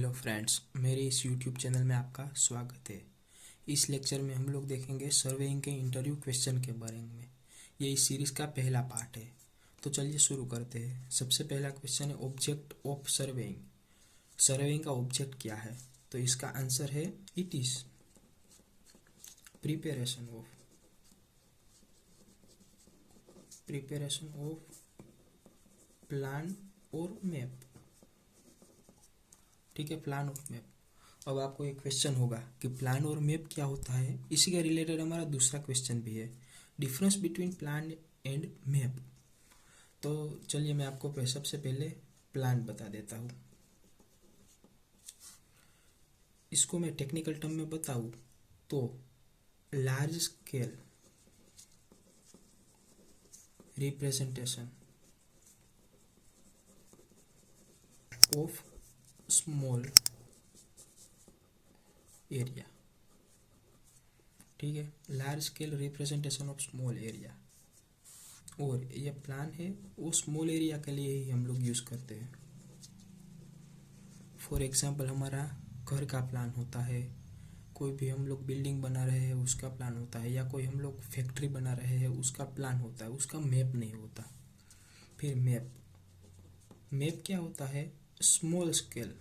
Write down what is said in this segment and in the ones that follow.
Hello friends, मेरे इस YouTube channel में आपका स्वागत है। इस लेक्चर में हम लोग देखेंगे सर्वेइंग के इंटरव्यू क्वेश्चन के बारे में। ये इस सीरीज़ का पहला पार्ट है। तो चलिए शुरू करते हैं। सबसे पहला क्वेश्चन है ऑब्जेक्ट ऑफ सर्वेइंग। सर्वेइंग का ऑब्जेक्ट क्या है? तो इसका आंसर है it is preparation of plan और मैप। ठीक है, प्लान और मैप। अब आपको एक क्वेश्चन होगा कि प्लान और मैप क्या होता है। इसी के रिलेटेड हमारा दूसरा क्वेश्चन भी है, difference between plan and map. तो चलिए मैं आपको सबसे पहले प्लान बता देता हूँ। इसको मैं टेक्निकल टर्म में बताऊँ तो large scale representation of small area. ठीक है, large scale representation of small area. और ये प्लान है वो स्मॉल एरिया के लिए ही हम लोग यूज़ करते हैं। फॉर एग्जांपल हमारा घर का प्लान होता है, कोई भी हम लोग बिल्डिंग बना रहे हैं उसका प्लान होता है, या कोई हम लोग फैक्ट्री बना रहे हैं उसका प्लान होता है, उसका मैप नहीं होता। फिर मैप क्या होता है? Small scale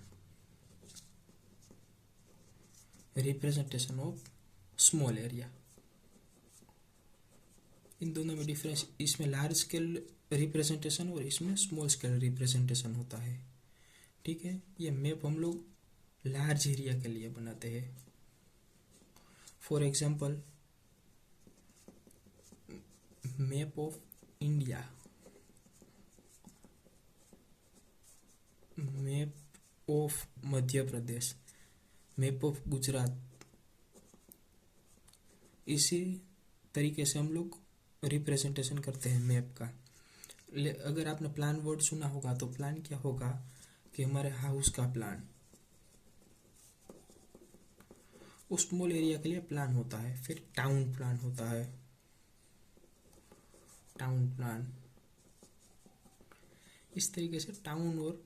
representation of small area. इन दोनों में डिफरेंस, इसमें लार्ज स्केल रिप्रेजेंटेशन और इसमें स्मॉल स्केल रिप्रेजेंटेशन होता है। ठीक है, ये मैप हम लोग लार्ज एरिया के लिए बनाते हैं। For example map of India, map of Madhya Pradesh, map of Gujarat. इसी तरीके से हम लोग रिप्रेजेंटेशन करते हैं मैप का। अगर आपने प्लान वर्ड सुना होगा तो प्लान क्या होगा कि हमारे हाउस का प्लान, उस स्मॉल एरिया के लिए प्लान होता है। फिर टाउन प्लान होता है, टाउन प्लान। इस तरीके से टाउन और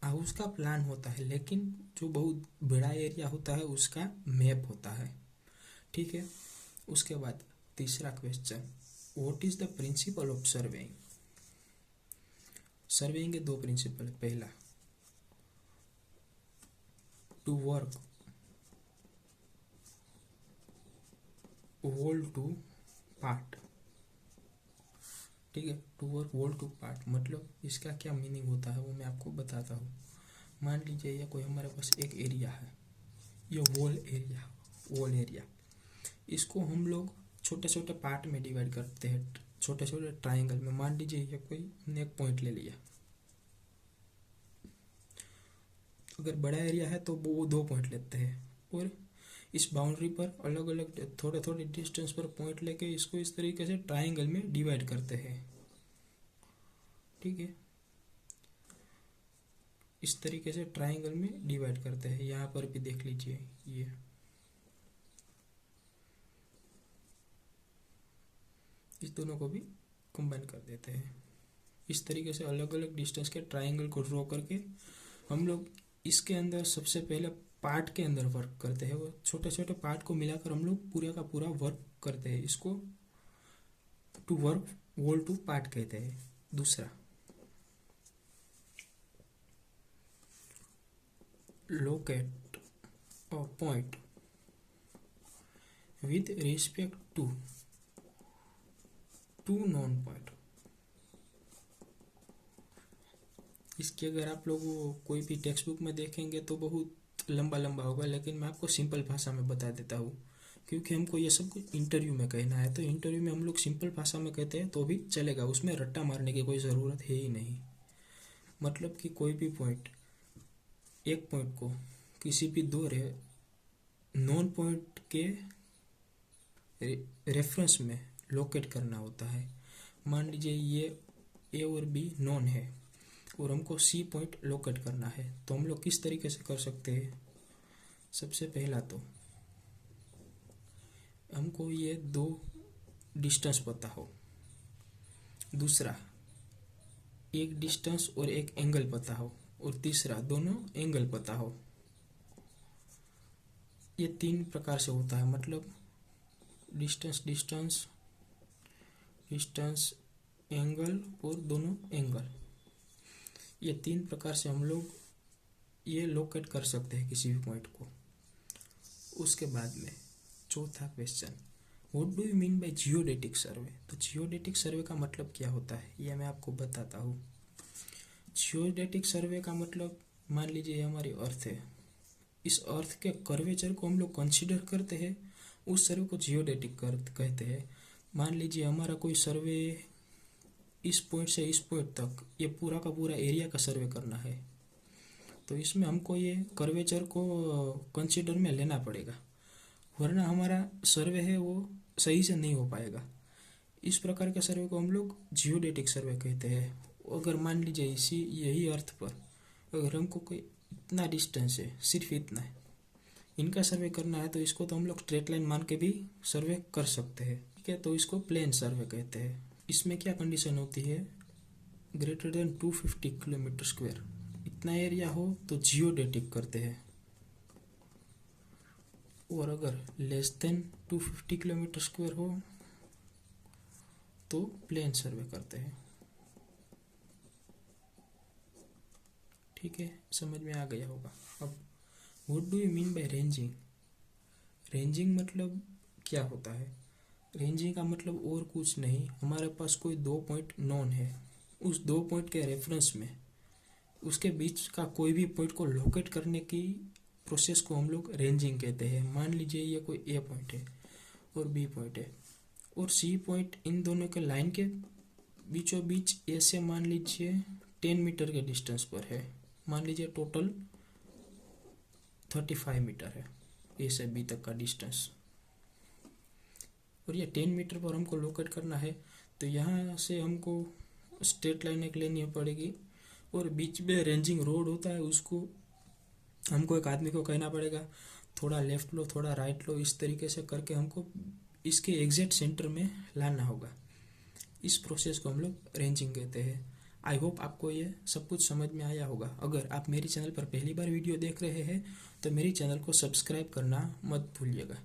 हाउस का प्लान होता है, लेकिन जो बहुत बड़ा एरिया होता है उसका मैप होता है। ठीक है, उसके बाद तीसरा question, what is the principle of surveying. Surveying के दो प्रिंसिपल है। पहला, to work whole to part. ठीक है, to work whole to part मतलब इसका क्या मीनिंग होता है वो मैं आपको बताता हूँ। मान लीजिए ये कोई हमारे पास एक एरिया है, ये होल एरिया, इसको हम लोग छोटे छोटे पार्ट में डिवाइड करते हैं, छोटे छोटे ट्राइंगल में। मान लीजिए ये कोई हमने एक पॉइंट ले लिया। अगर बड़ा एरिया है तो वो दो पॉइंट लेते हैं, और इस बाउंड्री पर अलग अलग थोड़े थोड़े डिस्टेंस पर पॉइंट लेके इसको इस तरीके से ट्राइंगल में डिवाइड करते हैं। ठीक है, इस तरीके से ट्राइंगल में डिवाइड करते हैं। यहाँ पर भी देख लीजिए, ये इस दोनों को भी कंबाइन कर देते हैं। इस तरीके से अलग अलग डिस्टेंस के ट्राइंगल को ड्रॉ करके हम लोग इसके अंदर सबसे पहले पार्ट के अंदर वर्क करते हैं। वो छोटे छोटे पार्ट को मिलाकर हम लोग पूरा का पूरा वर्क करते हैं। इसको to work whole to part कहते हैं। दूसरा, locate a point with respect to two known point. इसकी अगर आप लोग कोई भी टेक्स्ट बुक में देखेंगे तो बहुत लंबा लंबा होगा, लेकिन मैं आपको सिंपल भाषा में बता देता हूँ, क्योंकि हमको ये सब कुछ इंटरव्यू में कहना है। तो इंटरव्यू में हम लोग सिंपल भाषा में कहते हैं तो भी चलेगा, उसमें रट्टा मारने की कोई ज़रूरत है ही नहीं। मतलब कि कोई भी पॉइंट, एक पॉइंट को किसी भी दो नॉन पॉइंट के रेफरेंस में लोकेट करना होता है। मान लीजिए ये ए और बी नॉन है और हमको सी पॉइंट लोकेट करना है, तो हम लोग किस तरीके से कर सकते हैं? सबसे पहला तो हमको ये दो डिस्टेंस पता हो। दूसरा, एक डिस्टेंस और एक एंगल पता हो, और तीसरा दोनों एंगल पता हो। ये 3 प्रकार से होता है, मतलब डिस्टेंस डिस्टेंस डिस्टेंस एंगल और दोनों एंगल। ये 3 प्रकार से हम लोग ये लोकेट कर सकते हैं किसी भी पॉइंट को। उसके बाद में चौथा question, what do you mean by geodetic survey. तो जियोडेटिक सर्वे का मतलब क्या होता है ये मैं आपको बताता हूँ। जियोडेटिक सर्वे का मतलब, मान लीजिए ये हमारी अर्थ है, इस अर्थ के कर्वेचर को हम लोग कंसीडर करते हैं, उस सर्वे को जियोडेटिक कहते हैं। मान लीजिए हमारा कोई सर्वे इस पॉइंट से इस पॉइंट तक ये पूरा का पूरा एरिया का सर्वे करना है, तो इसमें हमको ये कर्वेचर को कंसीडर में लेना पड़ेगा, वरना हमारा सर्वे है वो सही से नहीं हो पाएगा। इस प्रकार के सर्वे को हम लोग जियोडेटिक सर्वे कहते हैं। अगर मान लीजिए यही अर्थ पर अगर हमको कोई इतना डिस्टेंस है, सिर्फ इतना है, इनका सर्वे करना है, तो इसको तो हम लोग स्ट्रेट लाइन मान के भी सर्वे कर सकते हैं, ठीक है। तो इसको प्लेन सर्वे कहते हैं। इसमें क्या कंडीशन होती है, ग्रेटर देन 250 किलोमीटर स्क्वायर इतना एरिया हो तो जियोडेटिक करते हैं, और अगर लेस देन 250 किलोमीटर स्क्वायर हो तो प्लेन सर्वे करते हैं, ठीक है। समझ में आ गया होगा। अब what do you mean bye ranging. Ranging मतलब क्या होता है, रेंजिंग का मतलब और कुछ नहीं, हमारे पास कोई 2 पॉइंट नोन है, उस 2 पॉइंट के रेफरेंस में उसके बीच का कोई भी पॉइंट को लोकेट करने की प्रोसेस को हम लोग रेंजिंग कहते हैं। मान लीजिए ये कोई ए पॉइंट है और बी पॉइंट है और सी पॉइंट, इन दोनों के लाइन के बीचों बीच ए से मान लीजिए 10 मीटर के डिस्टेंस पर है, मान लीजिए टोटल 35 मीटर है ए से बी तक का डिस्टेंस, और ये 10 मीटर पर हमको लोकेट करना है। तो यहाँ से हमको स्ट्रेट लाइन एक लेनी पड़ेगी और बीच में रेंजिंग रोड होता है, उसको हमको एक आदमी को कहना पड़ेगा थोड़ा लेफ्ट लो थोड़ा राइट लो, इस तरीके से करके हमको इसके एग्जैक्ट सेंटर में लाना होगा। इस प्रोसेस को हम लोग रेंजिंग कहते हैं। आई होप आपको ये सब कुछ समझ में आया होगा। अगर आप मेरे चैनल पर पहली बार वीडियो देख रहे हैं तो मेरे चैनल को सब्सक्राइब करना मत भूलिएगा।